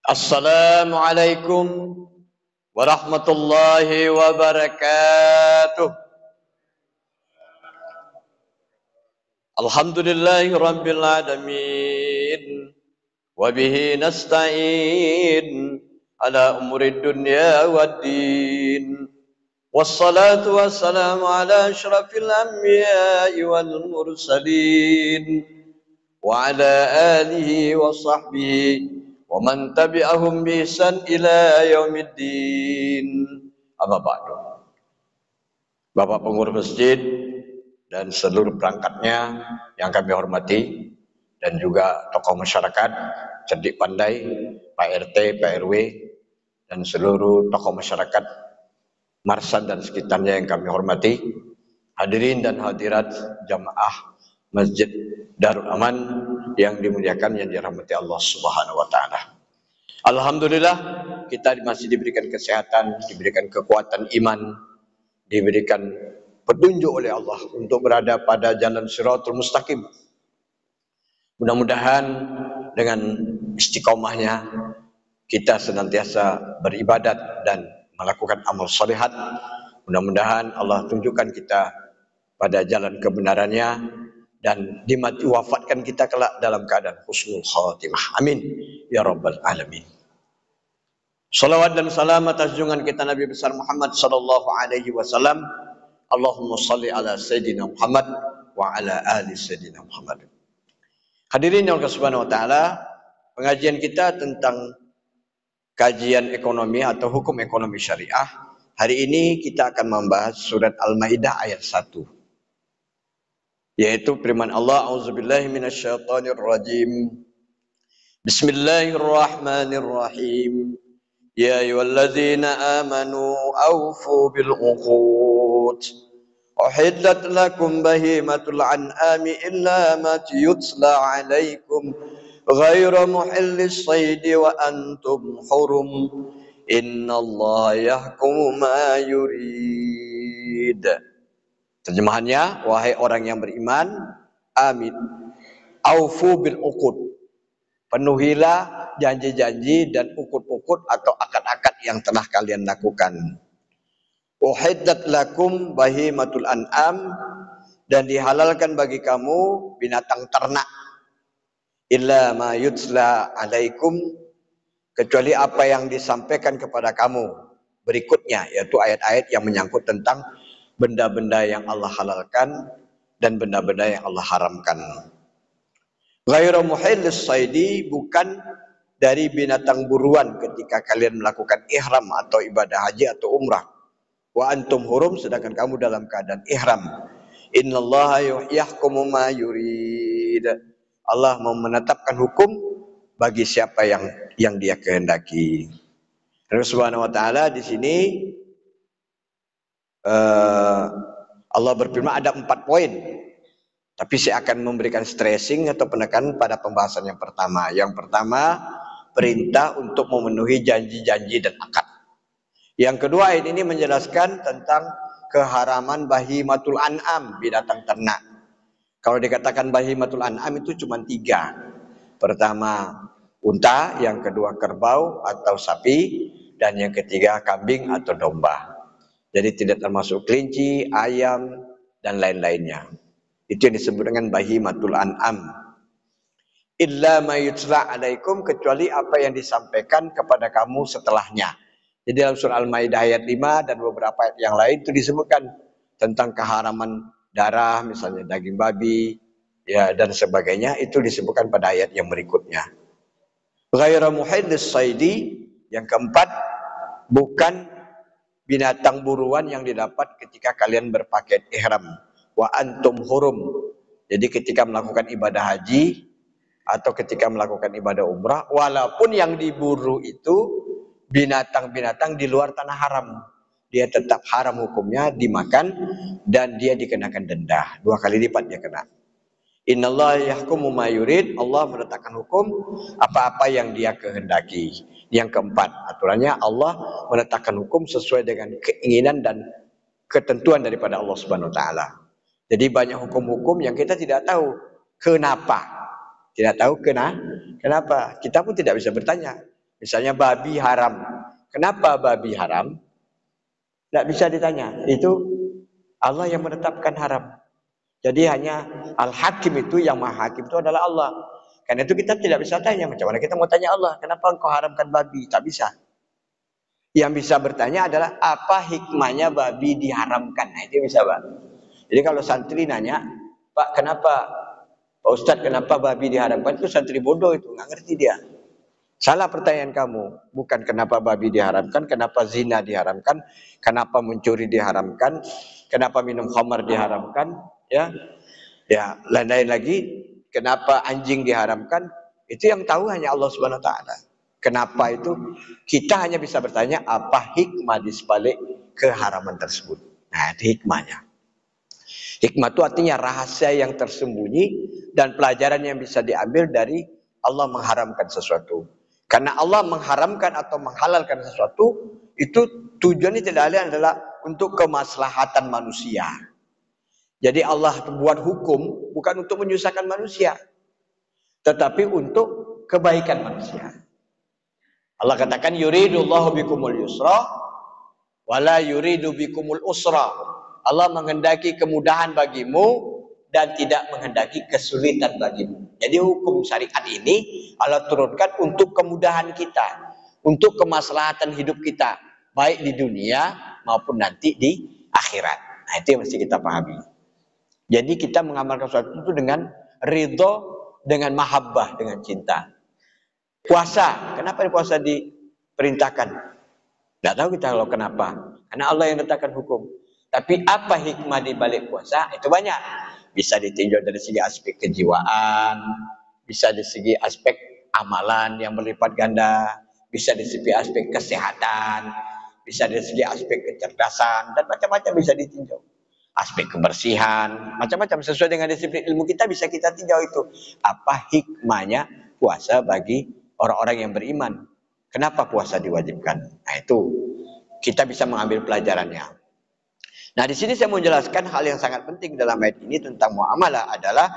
Assalamualaikum warahmatullahi wabarakatuh. Alhamdulillahi rabbil alamin. Wa bihi nasta'in ala umuri dunya waddin. Wassalatu wassalamu ala asyrafil anbiya'i wal mursalin. Wa ala alihi wa sahbihi wa man tabi'ahum bi ihsan ila yaumiddin. Amma ba'du. Bapak pengurus masjid dan seluruh perangkatnya yang kami hormati, dan juga tokoh masyarakat cerdik pandai, Pak RT, Pak RW, dan seluruh tokoh masyarakat Marsan dan sekitarnya yang kami hormati, hadirin dan hadirat jamaah Masjid Darul Aman yang dimuliakan, yang dirahmati Allah Subhanahu wa taala. Alhamdulillah kita masih diberikan kesehatan, diberikan kekuatan iman, diberikan petunjuk oleh Allah untuk berada pada jalan Shirathul Mustaqim. Mudah-mudahan dengan istiqomahnya kita senantiasa beribadat dan melakukan amal salihat. Mudah-mudahan Allah tunjukkan kita pada jalan kebenarannya dan wafatkan kita kelak dalam keadaan husnul khatimah. Amin ya rabbal alamin. Salawat dan salam atas junjungan kita Nabi besar Muhammad sallallahu alaihi wasallam. Allahumma salli ala sayyidina Muhammad wa ala ali sayyidina Muhammad. Hadirin yang Allah Subhanahu wa taala, pengajian kita tentang kajian ekonomi atau hukum ekonomi syariah. Hari ini kita akan membahas surat Al-Maidah ayat 1. Yaitu firman Allah, auzubillahi minasyaitonir rajim. Bismillahirrahmanirrahim. Ya ayyuhalladzina amanu awfu bil uqud. Uhillat lakum bahimatul an'ami illa ma yutla 'alaikum ghayra muhillis saydi wa antum hurum. Innallaha yahkumu ma yurid. Terjemahannya, wahai orang yang beriman, amin. Aufu bil uqud. Penuhilah janji-janji dan ukut-ukut atau akad-akad yang telah kalian lakukan. Uhiddat lakum bahimatul an'am, dan dihalalkan bagi kamu binatang ternak. Illa ma yutla alaikum, kecuali apa yang disampaikan kepada kamu berikutnya, yaitu ayat-ayat yang menyangkut tentang benda-benda yang Allah halalkan dan benda-benda yang Allah haramkan. Ghairu muhillis saidi, bukan dari binatang buruan ketika kalian melakukan ihram atau ibadah haji atau umrah. Wa antum hurum, sedangkan kamu dalam keadaan ihram. Innallaha yahkumu ma yurid. Allah mau menetapkan hukum bagi siapa yang dia kehendaki. Allah Subhanahu wa taala di sini Allah berfirman ada 4 poin. Tapi saya akan memberikan stressing atau penekanan pada pembahasan yang pertama. Yang pertama, perintah untuk memenuhi janji-janji dan akad. Yang kedua, ayat ini menjelaskan tentang keharaman bahimatul an'am, binatang ternak. Kalau dikatakan bahimatul an'am itu cuma 3. Pertama, unta. Yang kedua, kerbau atau sapi. Dan yang ketiga, kambing atau domba. Jadi tidak termasuk kelinci, ayam, dan lain-lainnya. Itu yang disebut dengan bahimatul an'am. Illa ma yutla alaikum, kecuali apa yang disampaikan kepada kamu setelahnya. Jadi dalam surah Al-Maidah ayat 5 dan beberapa ayat yang lain itu disebutkan tentang keharaman darah, misalnya daging babi, ya, dan sebagainya, itu disebutkan pada ayat yang berikutnya. Ghairu muhillis saidi, yang keempat, bukan binatang buruan yang didapat ketika kalian berpakaian ihram. Wa antum hurum, jadi ketika melakukan ibadah haji atau ketika melakukan ibadah umrah, walaupun yang diburu itu binatang-binatang di luar tanah haram, dia tetap haram hukumnya dimakan dan dia dikenakan denda 2 kali lipat dia kena. Innallaha yahkumu ma yurid, Allah menetapkan hukum apa-apa yang dia kehendaki. Yang keempat, aturannya Allah menetapkan hukum sesuai dengan keinginan dan ketentuan daripada Allah Subhanahu wa taala. Jadi banyak hukum-hukum yang kita tidak tahu kenapa. Tidak tahu kenapa. Kita pun tidak bisa bertanya. Misalnya babi haram. Kenapa babi haram? Tidak bisa ditanya. Itu Allah yang menetapkan haram. Jadi hanya Al-Hakim itu, yang Maha Hakim itu adalah Allah. Karena itu kita tidak bisa tanya. Macam mana kita mau tanya Allah, kenapa engkau haramkan babi? Tak bisa. Yang bisa bertanya adalah apa hikmahnya babi diharamkan. Nah, itu bisa, Pak. Jadi kalau santri nanya, Pak, kenapa, Pak Ustadz, kenapa babi diharamkan? Itu santri bodoh, itu nggak ngerti dia. Salah pertanyaan kamu. Bukan kenapa babi diharamkan, kenapa zina diharamkan, kenapa mencuri diharamkan, kenapa minum khamar diharamkan, ya, lain-lain lagi. Kenapa anjing diharamkan? Itu yang tahu hanya Allah Subhanahu Wa Taala. Kenapa itu? Kita hanya bisa bertanya apa hikmah di sebalik keharaman tersebut. Nah, itu hikmahnya. Hikmah itu artinya rahasia yang tersembunyi dan pelajaran yang bisa diambil dari Allah mengharamkan sesuatu. Karena Allah mengharamkan atau menghalalkan sesuatu, itu tujuannya tidak lain adalah untuk kemaslahatan manusia. Jadi Allah buat hukum bukan untuk menyusahkan manusia, tetapi untuk kebaikan manusia. Allah katakan yuridullahu bikumul yusra wala yuridu bikumul usra. Allah menghendaki kemudahan bagimu dan tidak menghendaki kesulitan bagimu. Jadi hukum syariat ini Allah turunkan untuk kemudahan kita, untuk kemaslahatan hidup kita, baik di dunia maupun nanti di akhirat. Nah, itu yang mesti kita pahami. Jadi kita mengamalkan sesuatu itu dengan ridho, dengan mahabbah, dengan cinta. Puasa, kenapa puasa diperintahkan? Tidak tahu kita kalau kenapa. Karena Allah yang letakkan hukum. Tapi apa hikmah di balik puasa? Itu banyak. Bisa ditinjau dari segi aspek kejiwaan, bisa dari segi aspek amalan yang berlipat ganda, bisa dari segi aspek kesehatan, bisa dari segi aspek kecerdasan, dan macam-macam bisa ditinjau. Aspek kebersihan, macam-macam sesuai dengan disiplin ilmu kita bisa kita tinjau itu. Apa hikmahnya puasa bagi orang-orang yang beriman? Kenapa puasa diwajibkan? Nah, itu kita bisa mengambil pelajarannya. Nah, di sini saya mau menjelaskan hal yang sangat penting dalam ayat ini tentang muamalah adalah,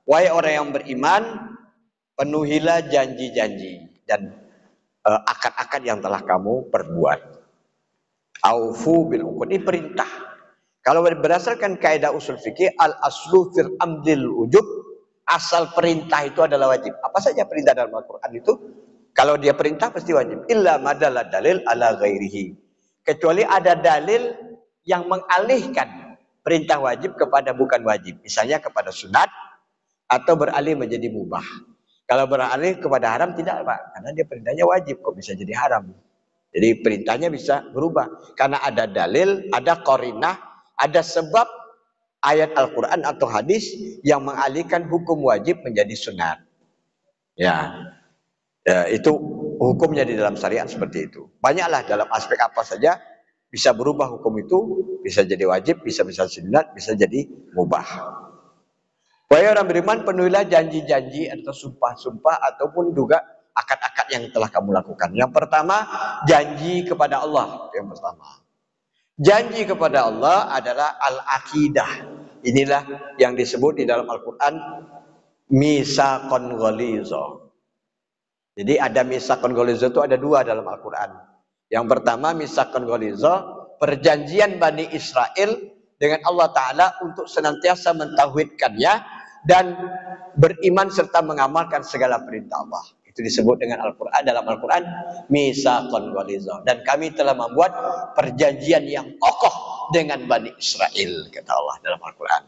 wahai orang yang beriman, penuhilah janji-janji dan akad-akad yang telah kamu perbuat. Aufu bil uqud, ini perintah. Kalau berdasarkan kaidah usul fikih, al aslu fil amdil ujub, asal perintah itu adalah wajib. Apa saja perintah dalam Al-Quran itu, kalau dia perintah pasti wajib. Illa madalla dalil ala ghairihi, kecuali ada dalil yang mengalihkan perintah wajib kepada bukan wajib. Misalnya kepada sunat atau beralih menjadi mubah. Kalau beralih kepada haram tidak, Pak, karena dia perintahnya wajib kok bisa jadi haram. Jadi perintahnya bisa berubah karena ada dalil, ada qarinah, ada sebab ayat Al-Quran atau hadis yang mengalihkan hukum wajib menjadi sunat. Ya, itu hukumnya di dalam syariat seperti itu. Banyaklah dalam aspek apa saja bisa berubah hukum itu, bisa jadi wajib, bisa sunat, bisa jadi mubah. Wahai orang beriman, penuhilah janji-janji atau sumpah-sumpah ataupun juga akad-akad yang telah kamu lakukan. Yang pertama, janji kepada Allah. Yang pertama, janji kepada Allah adalah al-aqidah. Inilah yang disebut di dalam Al-Quran misaqon ghaliza. Jadi ada misaqon ghaliza itu ada dua dalam Al-Quran. Yang pertama misaqon ghaliza, perjanjian Bani Israel dengan Allah Ta'ala untuk senantiasa mentauhidkannya dan beriman serta mengamalkan segala perintah Allah. Itu disebut dengan Al-Quran, dalam Al-Quran misaqon ghaliza. Dan kami telah membuat perjanjian yang kokoh dengan Bani Israel, kata Allah dalam Al-Quran.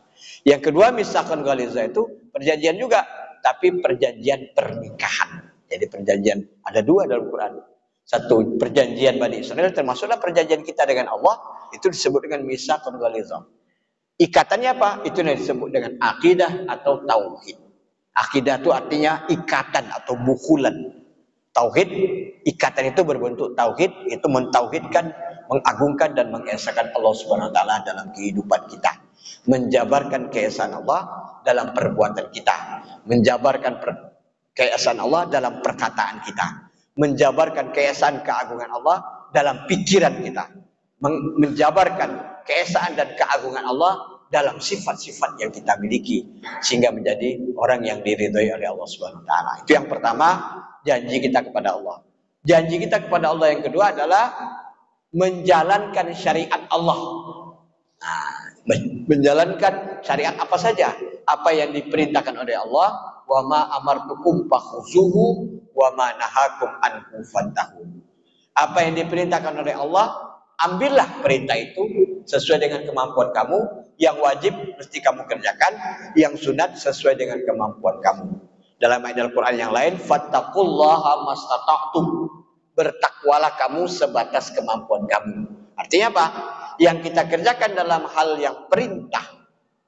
Yang kedua misaqon ghaliza itu perjanjian juga, tapi perjanjian pernikahan. Jadi perjanjian ada dua dalam Al-Quran. Satu perjanjian Bani Israel, termasuklah perjanjian kita dengan Allah, itu disebut dengan misaqon ghaliza. Ikatannya apa? Itu yang disebut dengan akidah atau tauhid. Akidah itu artinya ikatan atau bukulan. Tauhid, ikatan itu berbentuk tauhid, itu mentauhidkan, mengagungkan dan mengesakan Allah Subhanahu wa taala dalam kehidupan kita. Menjabarkan keesaan Allah dalam perbuatan kita. Menjabarkan keesaan Allah dalam perkataan kita. Menjabarkan keesaan keagungan Allah dalam pikiran kita. Menjabarkan keesaan dan keagungan Allah dalam sifat-sifat yang kita miliki sehingga menjadi orang yang diridhoi oleh Allah Subhanahu wa taala. Itu yang pertama, janji kita kepada Allah. Janji kita kepada Allah yang kedua adalah menjalankan syariat Allah. Nah, menjalankan syariat apa saja, apa yang diperintahkan oleh Allah, wa ma amartukum fakhuzuhu wa ma nahakum anhu fantahu. Apa yang diperintahkan oleh Allah, ambillah perintah itu sesuai dengan kemampuan kamu. Yang wajib mesti kamu kerjakan, yang sunat sesuai dengan kemampuan kamu. Dalam ayat Al-Quran yang lain, fattaqullaha mastata'tum, bertakwalah kamu sebatas kemampuan kamu. Artinya apa? Yang kita kerjakan dalam hal yang perintah,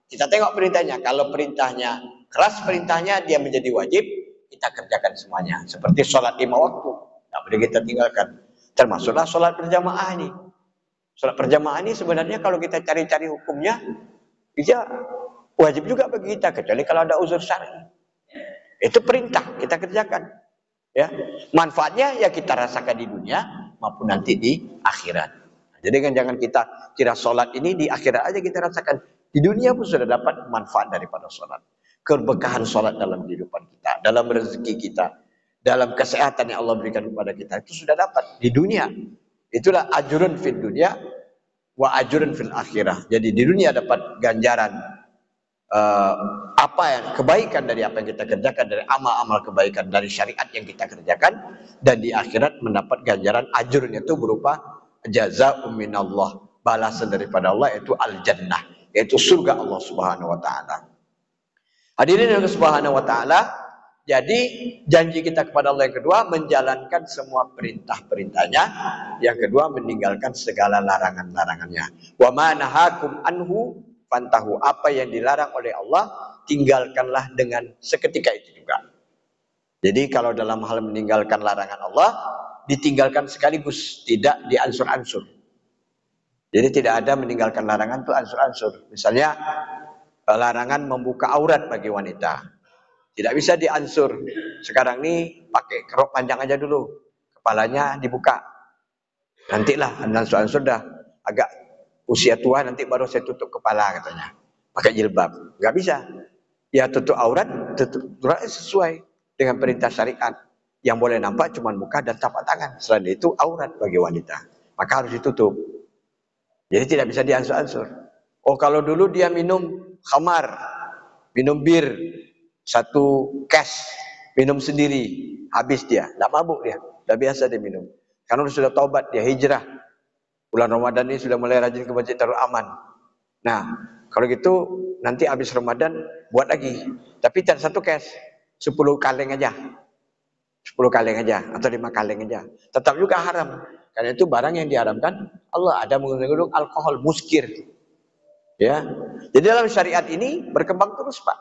kita tengok perintahnya. Kalau perintahnya keras, perintahnya dia menjadi wajib, kita kerjakan semuanya. Seperti sholat 5 waktu, tidak boleh kita tinggalkan. Termasuklah sholat berjamaah ini. Sholat berjamaah ini sebenarnya kalau kita cari-cari hukumnya, ya wajib juga bagi kita, kecuali kalau ada uzur syar'i. Itu perintah, kita kerjakan. Ya, manfaatnya ya kita rasakan di dunia maupun nanti di akhirat. Jadi kan jangan kita kira sholat ini di akhirat aja kita rasakan. Di dunia pun sudah dapat manfaat daripada sholat. Keberkahan sholat dalam kehidupan kita, dalam rezeki kita, dalam kesehatan yang Allah berikan kepada kita, itu sudah dapat di dunia. Itulah ajrun fid dunya wa ajrun fil akhirah. Jadi di dunia dapat ganjaran apa yang kebaikan dari apa yang kita kerjakan, dari amal-amal kebaikan, dari syariat yang kita kerjakan, dan di akhirat mendapat ganjaran ajrun itu berupa jazaa'um minallah, balasan daripada Allah, yaitu al-jannah, yaitu surga Allah Subhanahu wa taala. Hadirin yang Subhanahu wa taala, jadi janji kita kepada Allah yang kedua menjalankan semua perintah-perintahnya, yang kedua meninggalkan segala larangan-larangannya. Wa ma nahakum anhu fantahu, apa yang dilarang oleh Allah tinggalkanlah dengan seketika itu juga. Jadi kalau dalam hal meninggalkan larangan Allah, ditinggalkan sekaligus, tidak diansur-ansur. Jadi tidak ada meninggalkan larangan itu ansur-ansur. Misalnya larangan membuka aurat bagi wanita, tidak bisa diansur. Sekarang ini pakai kerok panjang aja dulu, kepalanya dibuka. Nantilah ansur-ansur dah agak usia tua, nanti baru saya tutup kepala katanya, pakai jilbab. Nggak bisa. Ya tutup aurat sesuai dengan perintah syariat. Yang boleh nampak cuma muka dan tapak tangan. Selain itu aurat bagi wanita, maka harus ditutup. Jadi tidak bisa diansur-ansur. Oh kalau dulu dia minum khamar, minum bir, satu cash, minum sendiri, habis dia, tidak mabuk dia, sudah biasa dia minum. Karena sudah taubat, dia hijrah. Bulan Ramadan ini sudah mulai rajin ke masjid Darul Aman. Nah, kalau gitu nanti habis Ramadan buat lagi. Tapi tidak satu cash, 10 kaleng aja. 10 kaleng aja atau 5 kaleng aja. Tetap juga haram. Karena itu barang yang diharamkan Allah, ada mengandung alkohol, muskir. Ya. Jadi dalam syariat ini berkembang terus, Pak.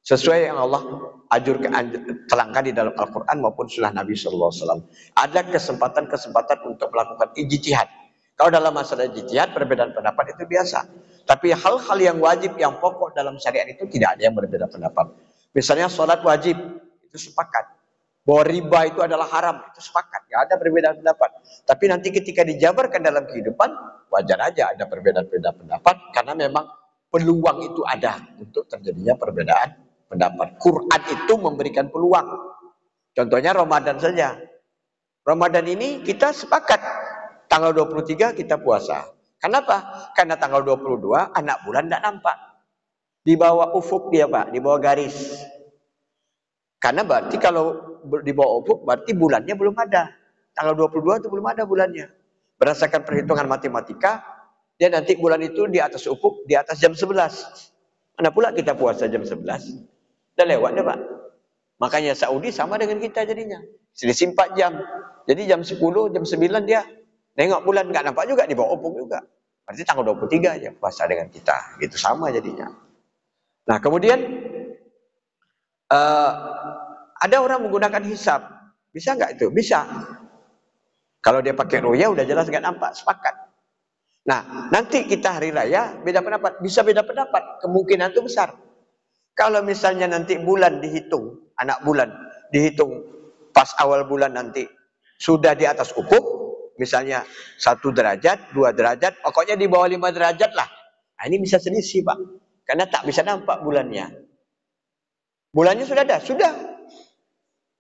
Sesuai yang Allah terangkan di dalam Al-Quran maupun sunnah Nabi SAW. Ada kesempatan-kesempatan untuk melakukan ijtihad. Kalau dalam masalah ijtihad, perbedaan pendapat itu biasa. Tapi hal-hal yang wajib, yang pokok dalam syariat itu tidak ada yang berbeda pendapat. Misalnya sholat wajib, itu sepakat. Bahwa riba itu adalah haram, itu sepakat. Tidak ada perbedaan pendapat. Tapi nanti ketika dijabarkan dalam kehidupan, wajar aja ada perbedaan-perbedaan pendapat. Karena memang peluang itu ada untuk terjadinya perbedaan pendapat. Quran itu memberikan peluang. Contohnya Ramadan saja. Ramadan ini kita sepakat tanggal 23 kita puasa. Kenapa? Karena tanggal 22 anak bulan tidak nampak. Di bawah ufuk dia, Pak, di bawah garis. Karena berarti kalau di bawah ufuk berarti bulannya belum ada. Tanggal 22 itu belum ada bulannya. Berdasarkan perhitungan matematika, dia nanti bulan itu di atas ufuk, di atas jam 11. Mana pula kita puasa jam 11? Udah lewat deh, Pak. Makanya Saudi sama dengan kita jadinya. Selisih 4 jam. Jadi jam 10, jam 9 dia nengok bulan, nggak nampak juga, di bawah ufuk juga. Berarti tanggal 23 aja puasa dengan kita. Gitu sama jadinya. Nah, kemudian ada orang menggunakan hisab. Bisa nggak itu? Bisa. Kalau dia pakai ruya udah jelas nggak nampak, sepakat. Nah, nanti kita hari raya beda pendapat. Bisa beda pendapat, kemungkinan itu besar. Kalau misalnya nanti bulan dihitung, anak bulan dihitung pas awal bulan nanti sudah di atas ufuk, misalnya 1 derajat, 2 derajat, pokoknya di bawah 5 derajat lah. Nah, ini bisa selisih, Pak. Karena tak bisa nampak bulannya. Bulannya sudah ada, sudah.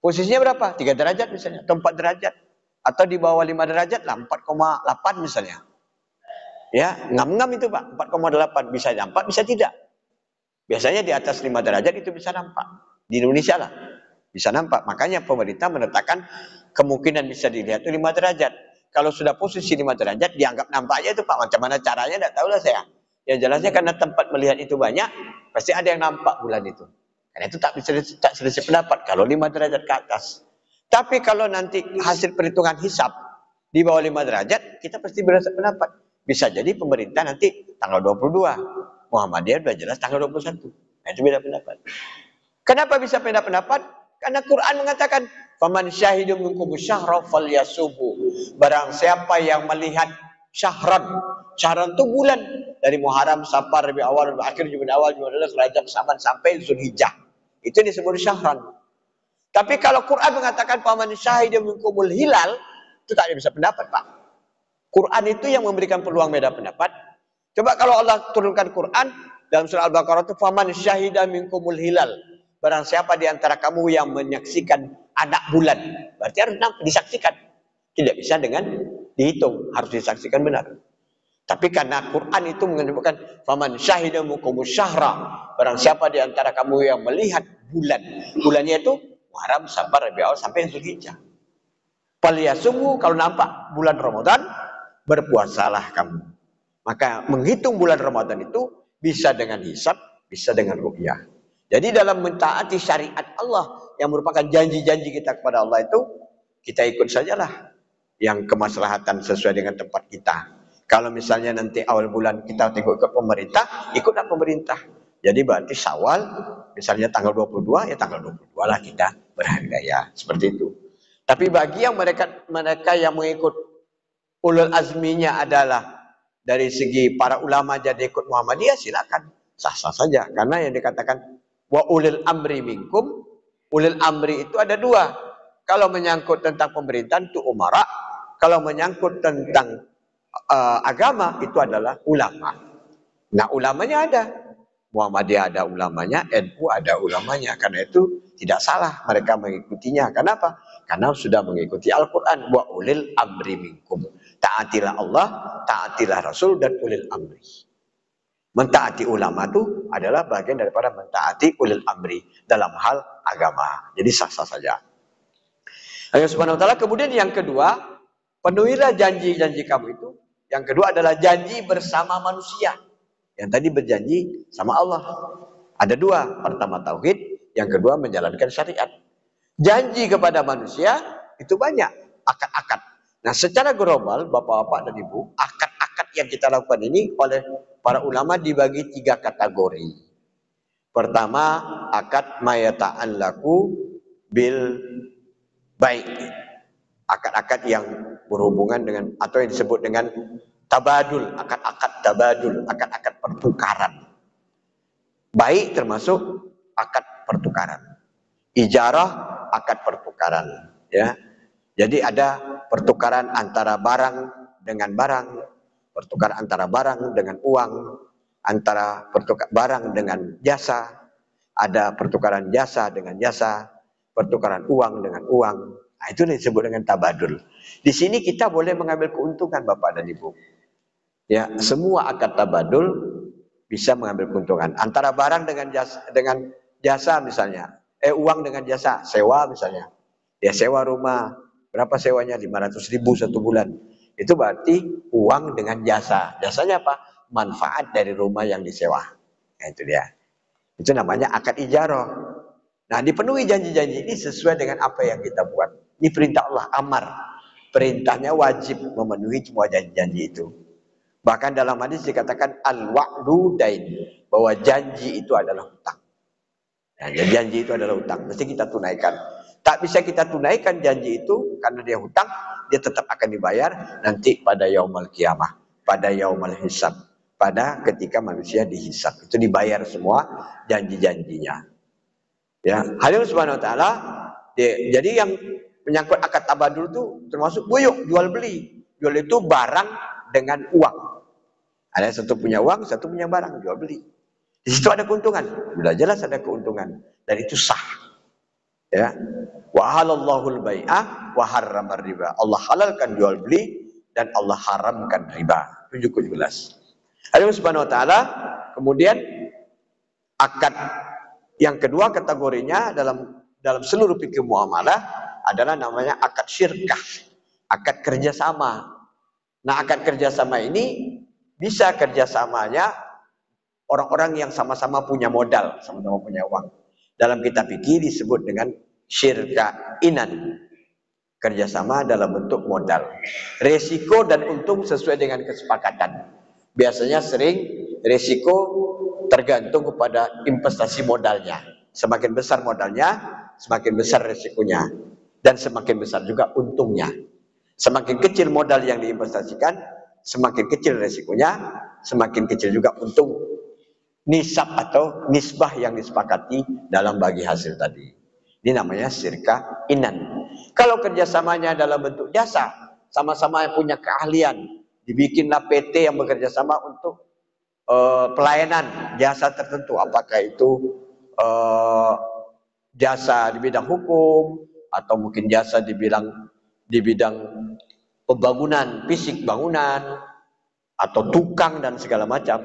Posisinya berapa? 3 derajat misalnya, atau 4 derajat. Atau di bawah 5 derajat lah, 4,8 misalnya. Ya, ngam-ngam itu Pak, 4,8 bisa nampak, bisa tidak. Biasanya di atas 5 derajat itu bisa nampak. Di Indonesia lah, bisa nampak. Makanya pemerintah menetapkan kemungkinan bisa dilihat itu 5 derajat. Kalau sudah posisi 5 derajat, dianggap nampaknya itu Pak. Macam mana caranya, tidak tahu lah saya. Yang jelasnya karena tempat melihat itu banyak, pasti ada yang nampak bulan itu. Karena itu tak selisih pendapat kalau 5 derajat ke atas. Tapi kalau nanti hasil perhitungan hisab di bawah 5 derajat, kita pasti berasa pendapat. Bisa jadi pemerintah nanti tanggal 22. Muhammadiyah sudah jelas tanggal 21. Nah, itu beda pendapat. Kenapa bisa beda pendapat? Karena Quran mengatakan, "Faman syahidu minkum syahra falyasubhu." Barang siapa yang melihat syahran. Syahran itu bulan dari Muharram, Safar, Rabiul Awal, Rabiul Akhir, Jumadil Awal, Jumadil Akhir, Rajab, Sa'ban sampai Zulhijjah. Itu disebut syahran. Tapi kalau Quran mengatakan faman syahidu minkumul hilal, itu tak bisa pendapat, Pak. Quran itu yang memberikan peluang beda pendapat. Coba kalau Allah turunkan Quran dalam surah Al-Baqarah itu faman syahida minkumul hilal. Barang siapa di antara kamu yang menyaksikan anak bulan, berarti harus disaksikan. Tidak bisa dengan dihitung, harus disaksikan benar. Tapi karena Quran itu menyebutkan faman syahida minkumus syahra, barang siapa di antara kamu yang melihat bulan. Bulannya itu Muharram, Safar, Rabiul Awal sampai Zulhijjah. Falyasumhu, kalau nampak bulan Ramadan, berpuasalah kamu. Maka menghitung bulan Ramadan itu bisa dengan hisab, bisa dengan ru'yah. Jadi dalam mentaati syariat Allah yang merupakan janji-janji kita kepada Allah itu, kita ikut sajalah yang kemaslahatan sesuai dengan tempat kita. Kalau misalnya nanti awal bulan kita tengok ke pemerintah, ikutlah pemerintah. Jadi berarti Syawal, misalnya tanggal 22, ya tanggal 22 lah kita berhari raya. Seperti itu. Tapi bagi yang mereka yang mengikut ulul azminya adalah dari segi para ulama jadi ikut Muhammadiyah, silakan, sah-sah saja. Karena yang dikatakan wa ulil amri minkum, ulil amri itu ada dua. Kalau menyangkut tentang pemerintahan itu umara, kalau menyangkut tentang agama itu adalah ulama. Nah, ulamanya ada. Muhammadiyah ada ulamanya, NU ada ulamanya. Karena itu tidak salah mereka mengikutinya. Kenapa? Karena sudah mengikuti Al-Quran. Wa ulil amri minkum. Taatilah Allah, taatilah Rasul, dan ulil amri. Mentaati ulama itu adalah bagian daripada mentaati ulil amri dalam hal agama. Jadi sah-sah saja. Allah Subhanahu wa taala. Kemudian yang kedua, penuhilah janji-janji kamu itu. Yang kedua adalah janji bersama manusia. Yang tadi berjanji sama Allah. Ada dua. Pertama tauhid, yang kedua menjalankan syariat. Janji kepada manusia itu banyak. Akad-akad. Nah, secara global, Bapak-bapak dan Ibu, akad-akad yang kita lakukan ini oleh para ulama dibagi 3 kategori. Pertama, akad mayata'an laku bil baik. Akad-akad yang berhubungan dengan atau yang disebut dengan tabadul, akad-akad tabadul, akad-akad pertukaran. Baik termasuk akad pertukaran. Ijarah, akad pertukaran, ya. Jadi ada pertukaran antara barang dengan barang, pertukaran antara barang dengan uang, antara barang dengan jasa, ada pertukaran jasa dengan jasa, pertukaran uang dengan uang. Nah, itu disebut dengan tabadul. Di sini kita boleh mengambil keuntungan Bapak dan Ibu. Ya, semua akad tabadul bisa mengambil keuntungan. Antara barang dengan jasa misalnya, uang dengan jasa, sewa misalnya. Ya, sewa rumah, berapa sewanya? 500.000 1 bulan. Itu berarti uang dengan jasa. Jasanya apa? Manfaat dari rumah yang disewa. Nah, itu dia. Itu namanya akad ijarah. Nah, dipenuhi janji-janji ini sesuai dengan apa yang kita buat. Ini perintah Allah, amar. Perintahnya wajib memenuhi semua janji-janji itu. Bahkan dalam hadis dikatakan al-wa'du dain, bahwa janji itu adalah hutang. Nah, janji itu adalah hutang, mesti kita tunaikan. Tak bisa kita tunaikan janji itu karena dia hutang, dia tetap akan dibayar nanti pada yaumul qiyamah, pada yaumul hisab, pada ketika manusia dihisab. Itu dibayar semua janji-janjinya. Ya, Allah Subhanahu wa taala. Jadi yang menyangkut akad tabadul itu termasuk buyuk, jual beli. Jual itu barang dengan uang. Ada satu punya uang, satu punya barang, jual beli. Di situ ada keuntungan. Sudah jelas ada keuntungan. Dan itu sah. Ya. Wa halallahu al-bai'ah wa harramar riba. Allah halalkan jual beli dan Allah haramkan riba. Itu cukup jelas. Allah Subhanahu wa taala kemudian akad yang kedua kategorinya dalam seluruh fikih muamalah adalah namanya akad syirkah, akad kerjasama. Nah, akad kerjasama ini bisa kerjasamanya orang-orang yang sama-sama punya modal, sama-sama punya uang. Dalam kitab fikih disebut dengan syirka inan, kerjasama dalam bentuk modal. Resiko dan untung sesuai dengan kesepakatan. Biasanya sering resiko tergantung kepada investasi modalnya. Semakin besar modalnya, semakin besar resikonya. Dan semakin besar juga untungnya. Semakin kecil modal yang diinvestasikan, semakin kecil resikonya, semakin kecil juga untung nisab atau nisbah yang disepakati dalam bagi hasil tadi. Ini namanya syirka inan. Kalau kerjasamanya dalam bentuk jasa, sama-sama yang punya keahlian, dibikinlah PT yang bekerja sama untuk pelayanan jasa tertentu, apakah itu jasa di bidang hukum atau mungkin jasa di bidang pembangunan, fisik bangunan atau tukang dan segala macam.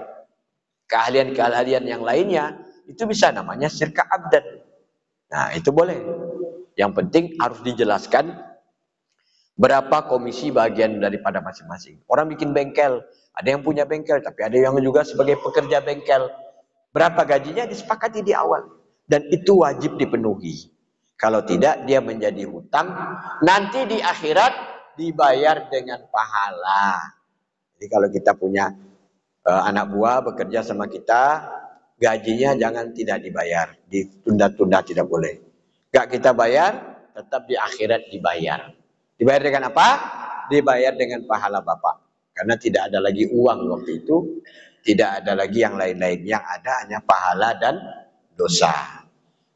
Keahlian-keahlian yang lainnya itu bisa namanya syirka abdan. Nah, itu boleh. Yang penting harus dijelaskan berapa komisi bagian daripada masing-masing. Orang bikin bengkel, ada yang punya bengkel, tapi ada yang juga sebagai pekerja bengkel. Berapa gajinya disepakati di awal. Dan itu wajib dipenuhi. Kalau tidak, dia menjadi hutang. Nanti di akhirat dibayar dengan pahala. Jadi kalau kita punya anak buah bekerja sama kita, gajinya jangan tidak dibayar, ditunda-tunda tidak boleh. Gak kita bayar, tetap di akhirat dibayar. Dibayar dengan apa? Dibayar dengan pahala bapak. Karena tidak ada lagi uang waktu itu, tidak ada lagi yang lain-lain. Yang ada hanya pahala dan dosa.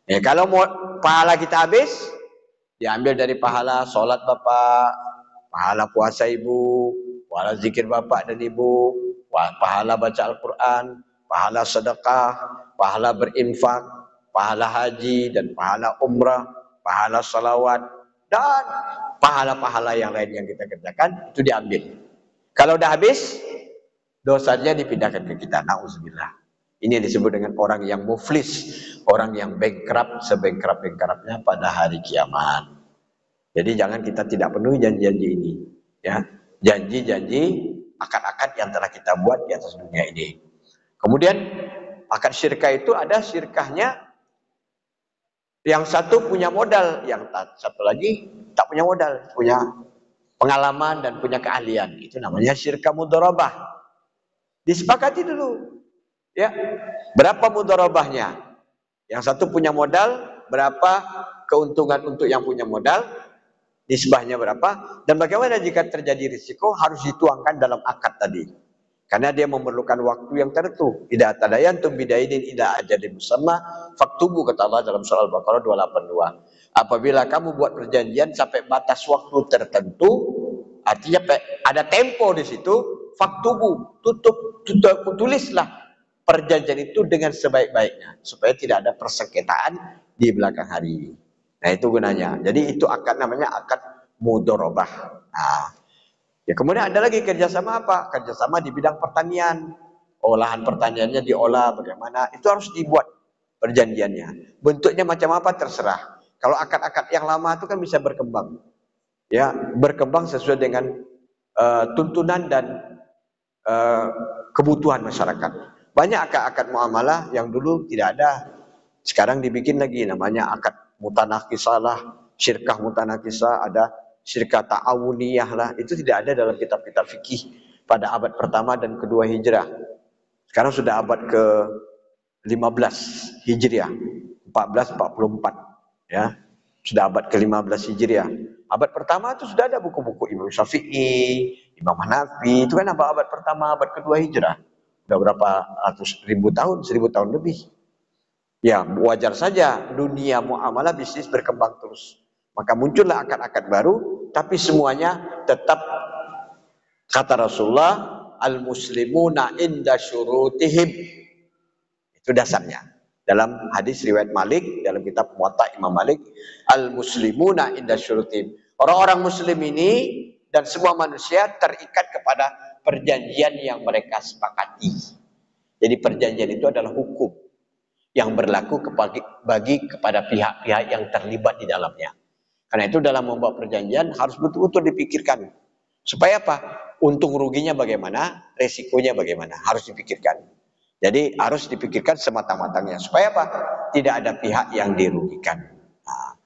Ya, kalau mau pahala kita habis, diambil dari pahala sholat bapak, pahala puasa ibu, pahala zikir bapak dan ibu, pahala baca Al-Quran, pahala sedekah, pahala berinfak, pahala haji dan pahala umrah, pahala salawat dan pahala-pahala yang lain yang kita kerjakan itu diambil. Kalau udah habis, dosanya dipindahkan ke kita. Nauzubillah. Ini disebut dengan orang yang muflis, orang yang bankrupt sebengkrap-bengkrapnya pada hari kiamat. Jadi jangan kita tidak penuhi janji-janji ini, ya. Janji-janji akad-akad yang telah kita buat di atas dunia ini. Kemudian akad syirkah itu ada syirkahnya yang satu punya modal, yang satu lagi tak punya modal, punya pengalaman dan punya keahlian. Itu namanya syirkah mudharabah. Disepakati dulu, ya. Berapa mudharabahnya? Yang satu punya modal, berapa keuntungan untuk yang punya modal? Nisbahnya berapa, dan bagaimana jika terjadi risiko harus dituangkan dalam akad tadi. Karena dia memerlukan waktu yang tertentu. Idza tadayantum bidainin ila ajalin musamma faktubu, kata Allah dalam surah Al-Baqarah 282. Apabila kamu buat perjanjian sampai batas waktu tertentu, artinya ada tempo di situ, faktubu, tulislah perjanjian itu dengan sebaik-baiknya supaya tidak ada persengketaan di belakang hari. Nah, itu gunanya. Jadi itu akad namanya akad mudharabah. Nah, ya kemudian ada lagi kerjasama apa? Kerjasama di bidang pertanian. Olahan pertaniannya diolah bagaimana? Itu harus dibuat perjanjiannya. Bentuknya macam apa terserah. Kalau akad-akad yang lama itu kan bisa berkembang. Ya, berkembang sesuai dengan tuntunan dan kebutuhan masyarakat. Banyak akad-akad muamalah yang dulu tidak ada. Sekarang dibikin lagi namanya akad mutanakisah lah, syirkah mutanakisah, ada syirkah ta'awuniyah lah. Itu tidak ada dalam kitab-kitab fikih pada abad pertama dan kedua hijrah. Sekarang sudah abad ke-15 hijriah, 1444, ya. Sudah abad ke-15 hijriah. Abad pertama itu sudah ada buku-buku Imam Syafi'i, Imam Hanafi, itu kan abad pertama, abad kedua hijrah. Sudah berapa ratus ribu tahun, 1000 tahun lebih. Ya, wajar saja dunia muamalah bisnis berkembang terus. Maka muncullah akad-akad baru, tapi semuanya tetap kata Rasulullah, al-muslimuna inda syurutihim. Itu dasarnya. Dalam hadis riwayat Malik, dalam kitab Muwatta Imam Malik, al-muslimuna inda syurutim. Orang-orang muslim ini dan semua manusia terikat kepada perjanjian yang mereka sepakati. Jadi perjanjian itu adalah hukum yang berlaku bagi kepada pihak-pihak yang terlibat di dalamnya. Karena itu dalam membuat perjanjian harus betul-betul dipikirkan. Supaya apa? Untung ruginya bagaimana, resikonya bagaimana, harus dipikirkan. Jadi harus dipikirkan sematang-matangnya. Supaya apa? Tidak ada pihak yang dirugikan. Nah,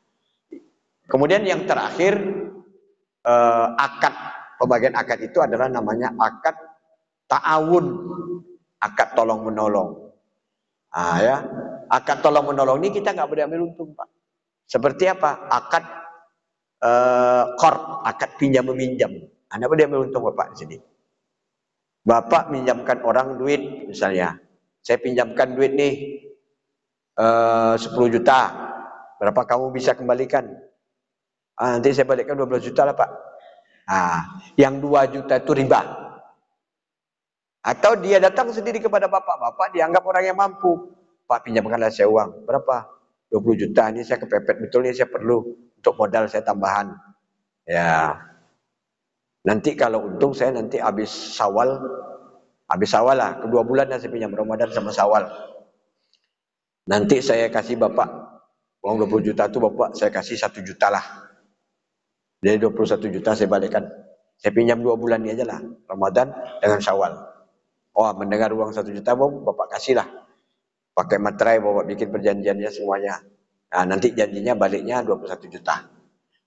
kemudian yang terakhir, akad, pembagian akad itu adalah namanya akad ta'awun, akad tolong menolong. Ya, akad tolong menolong ini kita nggak boleh ambil untung, Pak. Seperti apa? Akad qard, akad pinjam meminjam. Anda boleh ambil untung Bapak di sini. Bapak minjamkan orang duit, misalnya, saya pinjamkan duit nih 10 juta. Berapa kamu bisa kembalikan? Nanti saya balikkan 12 juta lah Pak. Yang 2 juta itu riba. Atau dia datang sendiri kepada Bapak. Bapak dianggap orang yang mampu. Pak, pinjamkanlah saya uang. Berapa? 20 juta. Ini saya kepepet betul, ini saya perlu untuk modal saya tambahan. Ya. Nanti kalau untung saya nanti habis Syawal lah. Kedua bulan saya pinjam, Ramadan sama Syawal. Nanti saya kasih Bapak uang 20 juta itu Bapak saya kasih 1 juta lah. Jadi 21 juta saya balikkan. Saya pinjam 2 bulan ini aja lah. Ramadan dengan Syawal. Oh, mendengar uang 1 juta Bapak kasih lah. Pakai materai Bapak bikin perjanjiannya semuanya. Nah, nanti janjinya baliknya 21 juta.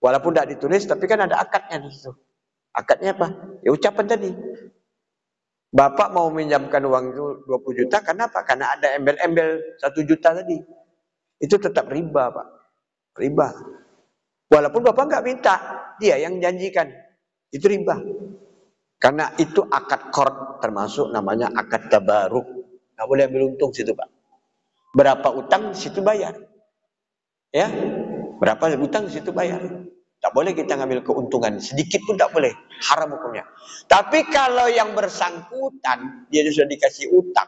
Walaupun tidak ditulis tapi kan ada akadnya di situ. Akadnya apa? Ya ucapan tadi. Bapak mau minjamkan uang itu 20 juta, kenapa? Karena ada embel-embel 1 juta tadi. Itu tetap riba, Pak. Riba. Walaupun Bapak nggak minta, dia yang janjikan. Itu riba. Karena itu akad qard, termasuk namanya akad tabaruk. Nggak boleh ambil untung situ, Pak. Berapa utang di situ bayar. Ya, berapa utang di situ bayar. Tak boleh kita ngambil keuntungan, sedikit pun tak boleh, haram hukumnya. Tapi kalau yang bersangkutan, dia sudah dikasih utang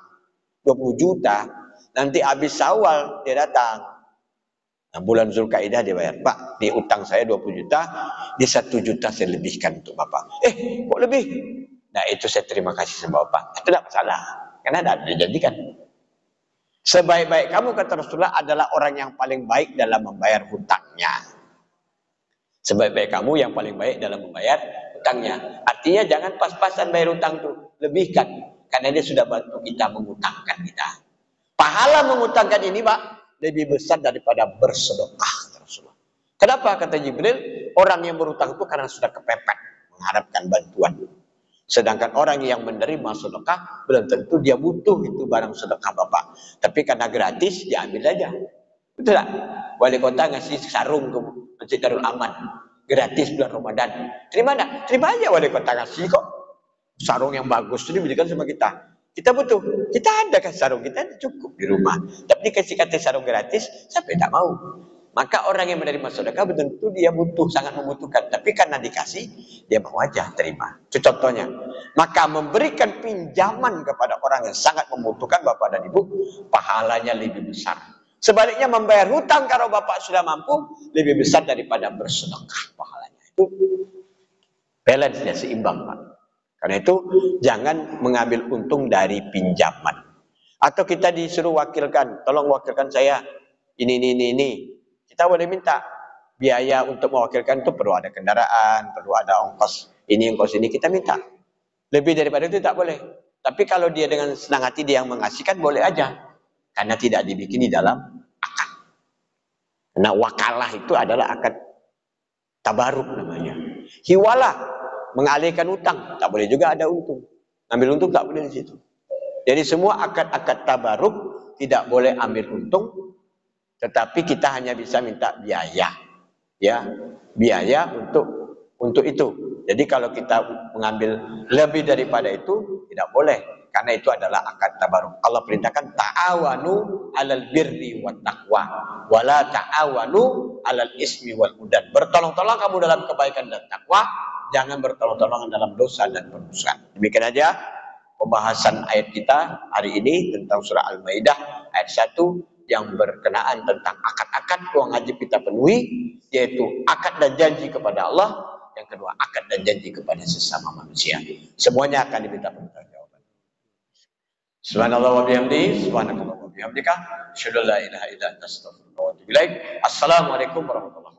20 juta, nanti habis Syawal dia datang. Nah, bulan Zulkaidah dia bayar, Pak, di utang saya 20 juta, di 1 juta saya lebihkan untuk Bapak. Kok lebih? Nah, itu saya terima kasih sama Bapak. Itu tidak masalah, karena tidak dijanjikan. Sebaik-baik kamu, kata Rasulullah, adalah orang yang paling baik dalam membayar hutangnya. Sebaik-baik kamu yang paling baik dalam membayar hutangnya. Artinya jangan pas-pasan bayar hutang tuh, lebihkan. Karena dia sudah bantu kita mengutangkan kita. Pahala mengutangkan ini, Pak, lebih besar daripada bersedekah. Kenapa? Kata Jibril, orang yang berhutang itu karena sudah kepepet mengharapkan bantuan. Sedangkan orang yang menerima sedekah belum tentu dia butuh itu barang sedekah Bapak. Tapi karena gratis dia ambil aja. Betul tak? Wali kota ngasih sarung ke Masjid Darul Aman gratis bulan Ramadan. Terima enggak? Terima aja wali kota ngasih kok. Sarung yang bagus itu diberikan sama kita. Kita butuh. Kita ada kan sarung, kita cukup di rumah. Tapi dikasih kata sarung gratis, siapa tidak mau? Maka orang yang menerima sedekah tentu dia butuh, sangat membutuhkan. Tapi karena dikasih, dia mau aja terima. Itu contohnya. Maka memberikan pinjaman kepada orang yang sangat membutuhkan, Bapak dan Ibu, pahalanya lebih besar. Sebaliknya membayar hutang kalau Bapak sudah mampu lebih besar daripada bersedekah pahalanya. Itu balance-nya seimbang, Pak. Karena itu jangan mengambil untung dari pinjaman. Atau kita disuruh wakilkan, tolong wakilkan saya ini. Kita boleh minta biaya untuk mewakilkan itu perlu ada kendaraan, perlu ada ongkos ini kita minta. Lebih daripada itu tak boleh. Tapi kalau dia dengan senang hati dia yang mengasihkan boleh aja. Karena tidak dibikin di dalam akad. Karena wakalah itu adalah akad tabaruk namanya. Hiwalah, mengalihkan utang, tak boleh juga ada untung. Ambil untung tak boleh di situ. Jadi semua akad-akad tabaruk tidak boleh ambil untung, tetapi kita hanya bisa minta biaya. Ya, biaya untuk itu. Jadi kalau kita mengambil lebih daripada itu tidak boleh. Karena itu adalah akad tabaruk. Allah perintahkan ta'awanu 'alal birri wat taqwa wa la ta'awanu 'alal ismi wal udwan. Bertolong-tolong kamu dalam kebaikan dan takwa, jangan bertolong-tolongan dalam dosa dan permusuhan. Demikian aja pembahasan ayat kita hari ini tentang surah Al-Maidah ayat 1 yang berkenaan tentang akad-akad uang wajib kita penuhi, yaitu akad dan janji kepada Allah, yang kedua akad dan janji kepada sesama manusia. Semuanya akan diminta pertanggungjawaban. Subhanallah wa bihamdihi, subhanakallah wa bihamdika, asyhadu an la ilaha illa anta astaghfiruka wa atubu ilaik. Assalamualaikum warahmatullahi wabarakatuh.